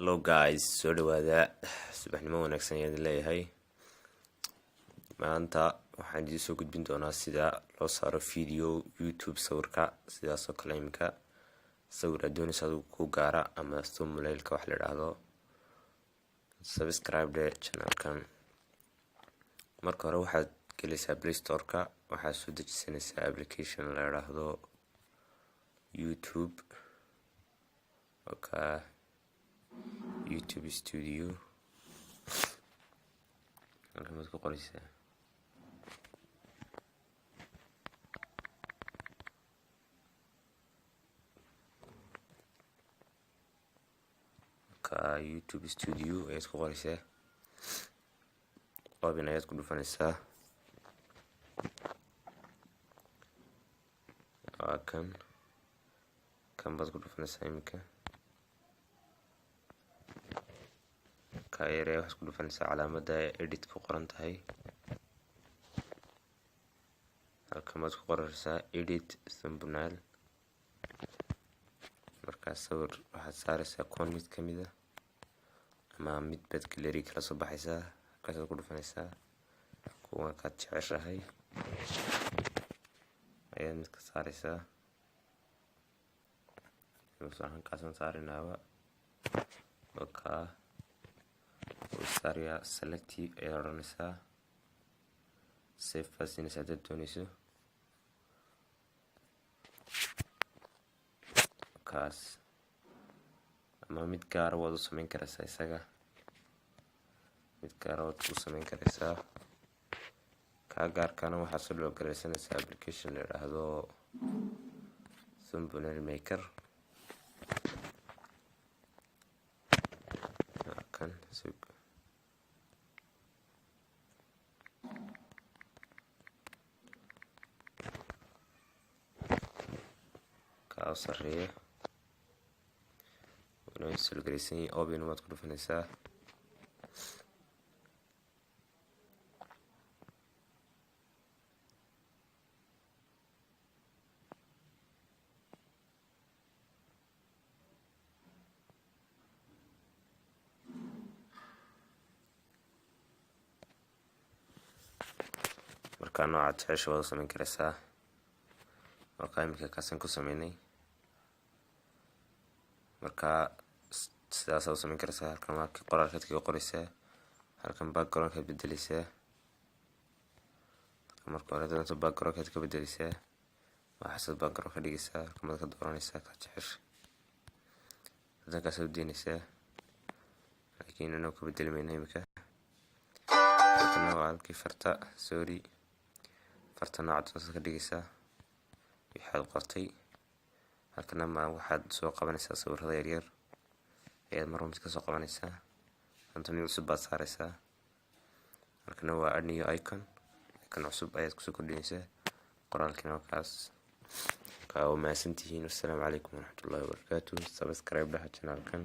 Hello guys, soo dhawaada subaxnimo wanaagsan ayaan leeyahay. Maanta waxaan idin soo gudbin doonaa sida loo saaro video YouTube sawirka, sidaas oo kale imika sawir aad doonayso ku gaara ama thumbnail-ka wax la yiraahdo. Subscribe channel-kan. Marka hore waxaad gelaysaa Play Store-ka, waxaad soo dejisanaysaa application la yiraahdo YouTube. Okay. YouTube Studio halkan ku qoraysaa YouTube Studio ayaad ku qoraysaa open ayaad ku dhufanaysaa kan baad ku dhufanaysaa imika كايرة وحسكو دفنسا علامة edit ku qoran tahay halkan baad ku qoraysaa edit thumbnail markaas sawir waxaad saaraysaa kuwan mid kamid ah ama mid bad gallery kala soo baxaysaa halkaas ku dhufanaysaa kuwan ka jeceshahay ayaad mid ka saaraysaa waxaan kaasan saarinaaba Saria selective ayaa oranaysaa save as aad doonayso kaas ama mid gaar ah waad u samayn karaysaa isaga mid gaar ah waad u samayn karaysaa ka gaarkana waxaad soo loggaraysanaysaa application la yiraahdo thumbnail maker kan sareeya inuu soo galeysan open waad ku dhufanaysaa marka nooca jecesha waad samayn karaysaa marka imika kaasan ku sameynay marka sidaas aad samayn karaysaa halkan marka qoraalkaad ka qoraysaa halkan background-ka bedelaysaa marka hore doonto background-ka ka bedelaysaa waxaad background ka dhigaysaa halkan ka dooranaysaa ka jecesha hadan ka soo deynaysaa laakiin inuu ka bedelmayna imika halkan waa halkii farta farta noocaas ka dhigaysaa waxaad qortay halkan ma waxaad soo qabanaysaa sawirada yaryar ayaad mar mid ka soo qabanaysaa inta mid cusub baad saaraysaa halkan waa add new icon kan cusub ayaad ku soo kordhinaysaa qoraalkina kaas ka oo maasantihiin. Assalaamu calaykum waraxmatullaahi wabarakaatuh. Subscribe channel-kan.